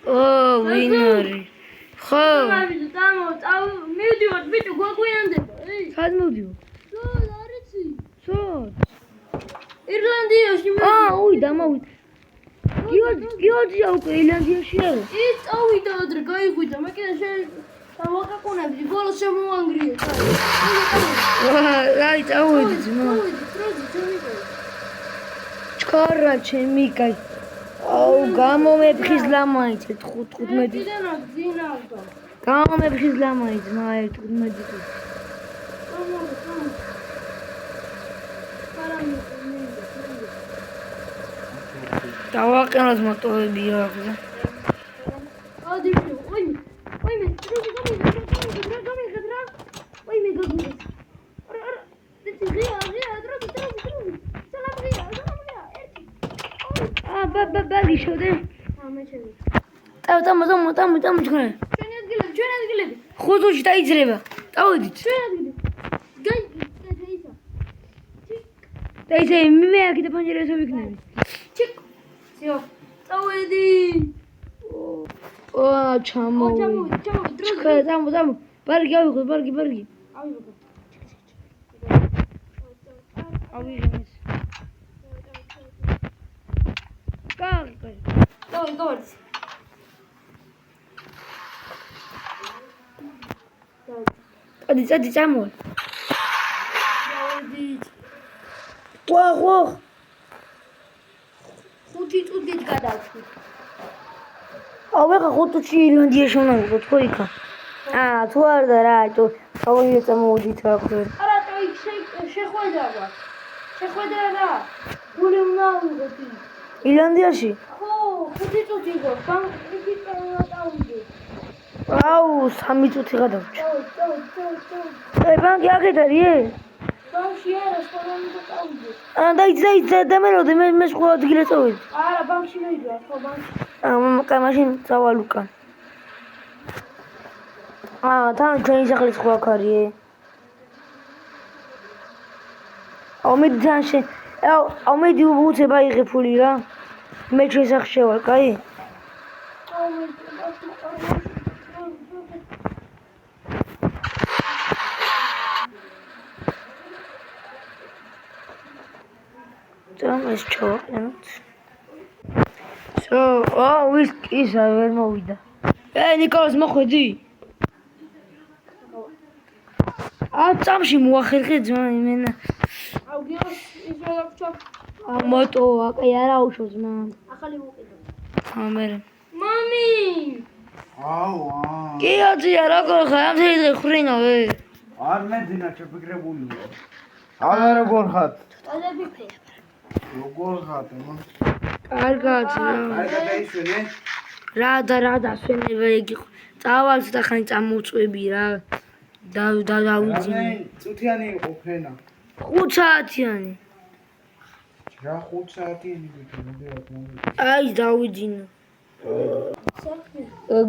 ვინ არის? ხო. მივდივარ, ბიჭო, გვაგვიანდება. სად მივდივარ? სულ არიცი. სად? ირლანდიაში უი, დამოვიდა. გიორგია უკვე ირლანდიაში არის. ის წავიდა ადრე, გაიღვიძა, მე კიდე დავაკაკუნებდი, ბოლოს შემოვანგრიე. აი, წავედი ძმა. ჩქარა ჩემი კაი. გამომეფხიზ ლამაიც 15. გამომეფხიზ ლამაიც მა 15. დავაყენოთ მოტორები აქვს. ბაგი შევდე. ტამ ჩქრა. ჩვენი ადგილები. ხუთში დაიძრება. დავედით. დაიძე მე აქეთ პანჯერასო ვიქნები. ჩიკ. სიო. წავედი. ჩამო. ჩქრა, წამო. ბარგი ავიღო, ბარგი. ავიღე. Давай. Წადი წამო. ვაღო. ხუთი წუთით გადავხვი. ეხა ხუთში ირლანდიაში უნდა ვიყო, თქო იქა. თუ არ და რა, ავიღე წამოვიდით რა ქვია. არა, შეხვედრა. რა? გული უნდა ავიღოთ. ირლანდიაში? ხუთი წუთი იყო, ბანკი დავიდე. 3 წუთი გადავჭა. ბანკი აქეთ არის? ბანკში არა, სპორტში დავიდე. დაიძე დამეროდე მე სხვა ადგილას წავედი. არა, ბანკში მივიდა, ხო ბანკში. მაშინ წავალ უკან. თან ჩვენი სახლის სხვა აქ არის. მედი უცებ აიღე ფული რა. მე შესახ შევალ, კაი? ეს ჩავაყენოთ. ისა ვერ მოვიდა. ნიკოლას მოხვედი? წამში მოახერხე ძმა იმენა. გიოს ის რა გქჩა? მოტო, აკაი არა უშავს ძმა. ახალი მოვყიდო. მე. მამი! გიოძია როგორ ხარ? ამ დღე ხრინავე. არ მეძინა შეფიქრებული. არა როგორ ხარ? დადებიფე. როგორ ხარ? კარგად. დაისვენე? რა დასვენება იგი. წავალ ცოტა ხანი წამოვწვევი რა. დავუძინე. წუთიანი იყო ფრენა. 5 საათიანი. რა 5 საათიანი გიქნებოდა? აი დავიძინე.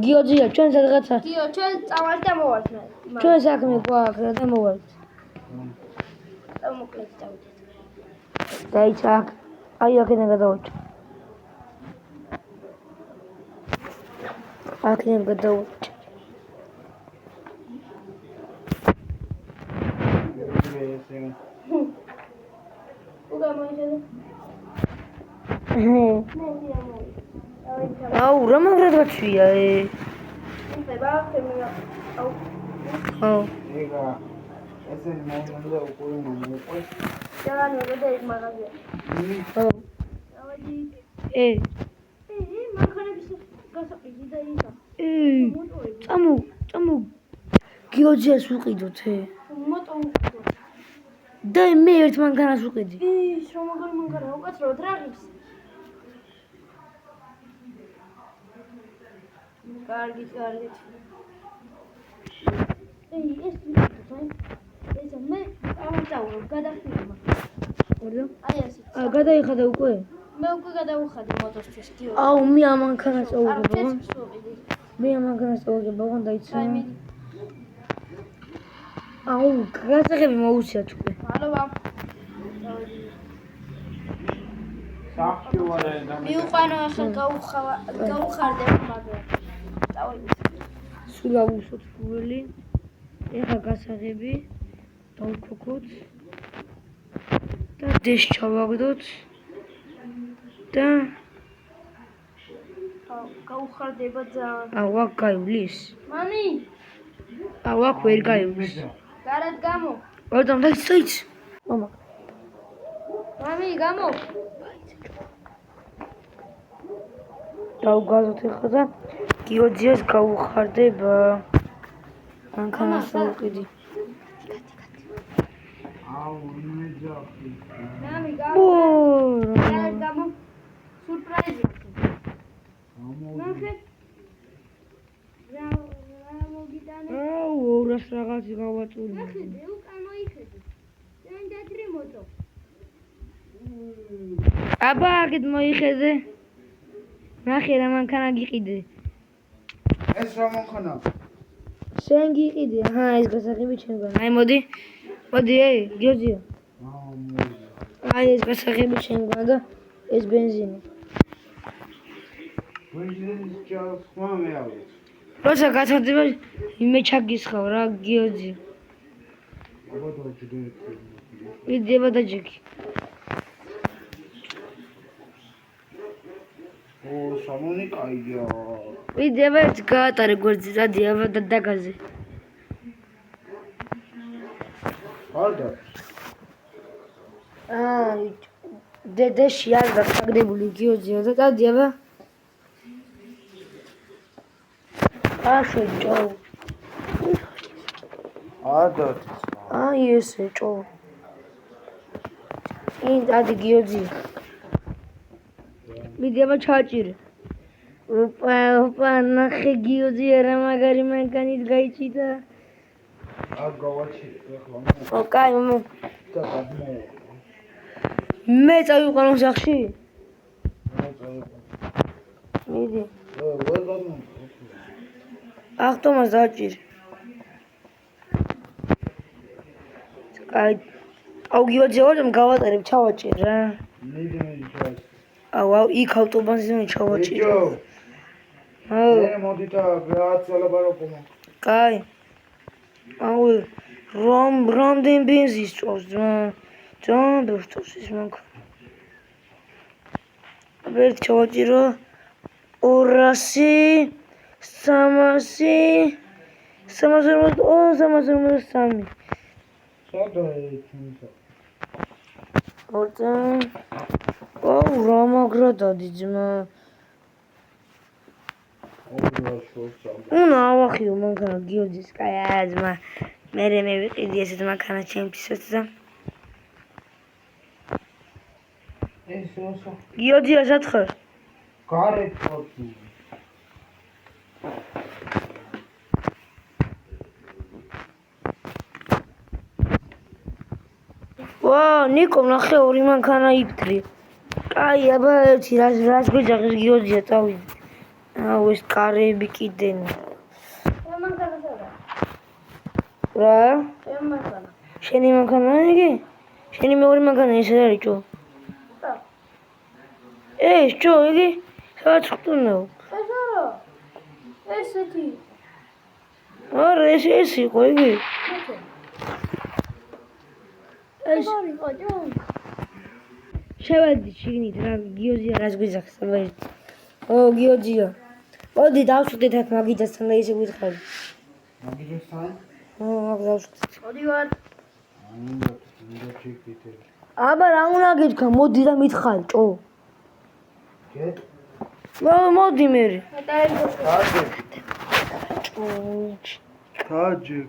გიოძია ჩვენ სადღაცა. გიო, ჩვენ წავალ და მოვალთ მე. ჩვენ საქმე გვაქვს რა და მოვალთ. მოკლედ დავიდე. დაიცახ. აი აქედან გადავაჭა. აქედან გადავაჭა. რა მაგრად გაჩვია ეგა ესენი მომენტი უკვე მომიყვა. წამო გიოძიას ვიყიდოთ და მე ერთ მანქანას ვიყიდი. რომ მაგარი მანქანა უკაცრავად რა ღირს? კარგით. ეს მე ამწაურო გადახდიმა. აი ასე. გადაიხადა უკვე? მე უკვე გადავუხადი მოტოსთვის გიო. მე ამ მანქანას წავუგებ. მე ამ მანქანას წავუგებ, ბაღონ დაიცვა. გასაღები მოუცია თქვენ. მადლობა. სახში ვარ და მიუყვანო ახლა გაუხარდებ მაგრამ. სულ ავუსოთ ფუველი. ეხა გასაღები. დავქოქოთ. და დეშ ჩავაგდოთ. და გაუხარდება ძალიან. აუ გაივლის. მამი, აუ ვერ გაივლის. გარეთ გამო. ორდამ დაიწიც. მამა. მამი, გამო. დავგაზოთ ეხლა და გიოძიას გავუხარდებ მანქანას უკიდი. აუ მეძახი მამი, ო გარეთ გამო. სურპრაიზი. ნახე. რა მოგიტანე? აუ ორას რაღაცი გავაწული. ნახე, უკან მოიხედე. ძალიან დადრი მოტო. აბა აქეთ მოიხედე. ნახე რა მანქანა გიყიდე. ეს რა მოხანა შენ გიყიდე. აჰა ეს გასაღები ჩემგან. აი მოდი. მოდი ე გიოძია. აი ეს გასაღები ჩემგან და ეს ბენზინი. ვეჟის ჯავს ხმა მეავეს როცა გათარდება იმე ჩაგისხავ რა გიოძია. აბა დაჭდე ვიდება და ჯექი. ო სამონი კაია ვიდება ეს გაატარე გვერდზე დადიავა და დაგაზე. არდა დედეში არ დაგდებული გიოძია და დადიავა. აშეჭო. არდა აი ესე ჭო. ინ დადი გიოძია. ვიდება ჩაჭირე. ოპა ნახე გიოძია რა მაგარი მანქანით გაიჭიდა. არ გავაჩი ახლა ო კაი მე და გადმო მე წავიყვანო სახში. მიდი. ვერ გადმო ავტომატს დაჭირე. კაი აუ გიოძია ვარ გავატარებ ჩავაჭირე რა. მიდი ჩას აუ იქ ავტობანზე ჩავაჭირე. ჯო აუ მე მოდი და გააცალაბარო კაი აუ რამდენ ბენზინს წავს ძალიან დურწავს ის მანქანა. ვერ ჩავაჭირო 200 300 353 სადა ეჩუნსა ორდა აუ რა მაგრა დადი ძმა. ორა შორსა უნდა ავახიო მანქანა გიოძის კაი აზმა მე მივიყიდი ესეთ მანქანა ჩემთვისაც და ეს ოსა გიოძია სათხარ გარეთ ხოთი ვა ნიკო ნახე ორი მანქანა იფტრი. კაი აბა ერთი რას გვეძახის გიოძია წავიდე. აუ ეს კარები კიდენი. რა მანქანა სადა? რა? რა მანქანა? შენი მანქანა იგი? შენი მეორე მანქანა ეს არის ჭო. ეს ჭო იგი? სადაც ხტუნო. ეს არა. ესეთი. არა ეს იყო იგი. ეს არის ყოჯო. შევედი შიგნით რა გიოძია რას გვეძახს აბა ეს. ო გიოძია. მოდი დავსვდეთ აქ მაგიდასთან და ისე გითხარი. მაგიდასთან ო აქ დავსვდეთ. მოდი ვარ. უნდა ჩიქითე აბა რა უნდა გითხრა მოდი და მითხარი ჭო. გეტ მოდი მე. გაჯე ჭო. გაჯე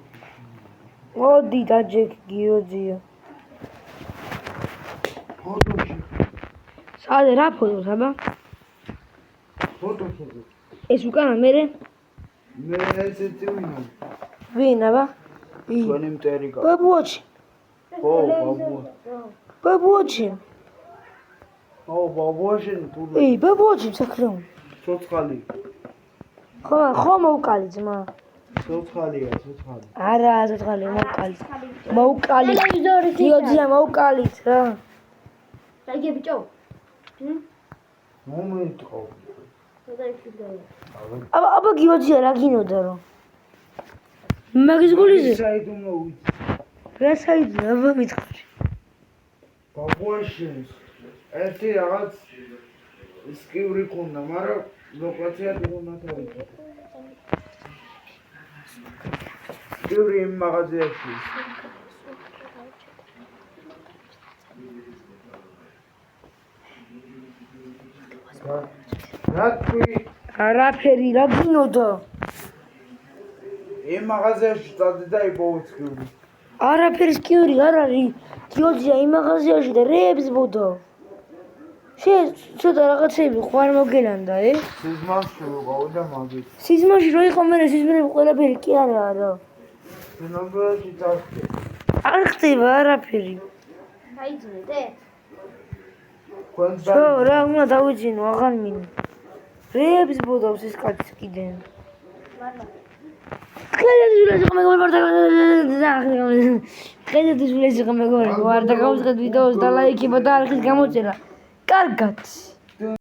მოდი დაჯექ გიოძია. ფოტოში სადე რა ფოტოს აბა? ფოტოში ეს უკანა მე მე ესეთი ვინო ვინ აბა? ჩვენი მტერიკა ბაბუაჩი. ო ბაბუა ბაბუაჩი. ო ბაბუაშენ თუ ბაბუაჩი საკრეო. ცოცხალი ხო მოვკალი ძმა. ცოცხალია ცოცხალი არა ცოცხალი მოვკალი. მოვკალი. გიოძია მოვკალით რა. დაიგე ბიჭო. მომენტო. აბა გიოძია რა გინოდა რომ მაგის გულიზე საიდუმლო ვიცი. რა საიდუმლო აბა მითხარი ბაბუაშენს ერთი რაღაც სკივრი ქონდა, მაგრამ ლოკაციად უნდა თავი. სკივრი იმ მაღაზიაში. რა თქვი? არაფერი რა გინოდა იმ მაღაზიაში წადი და იპოვე სკივრი. არაფერი სკივრი არ არის გიოძია იმ მაღაზიაში და რეებს ბოდო ცოტა რაღაცები ხوار მოგელანდა სიზმარში რო გავიდა მაგით. სიზმარში რო იყო მე სიზმრები ყველაფერი კი არაა რა ნომერში წავხდი. არ ხდება არაფერი აიძინე კონცერტ. ხო რა უნდა დავიძინო აღარ მინდა რეებს ბოდავს ეს კაცი კიდენ ვარ და გავუძღეთ ვიდეოს და ლაიქება და არხის გამოწერა კარგად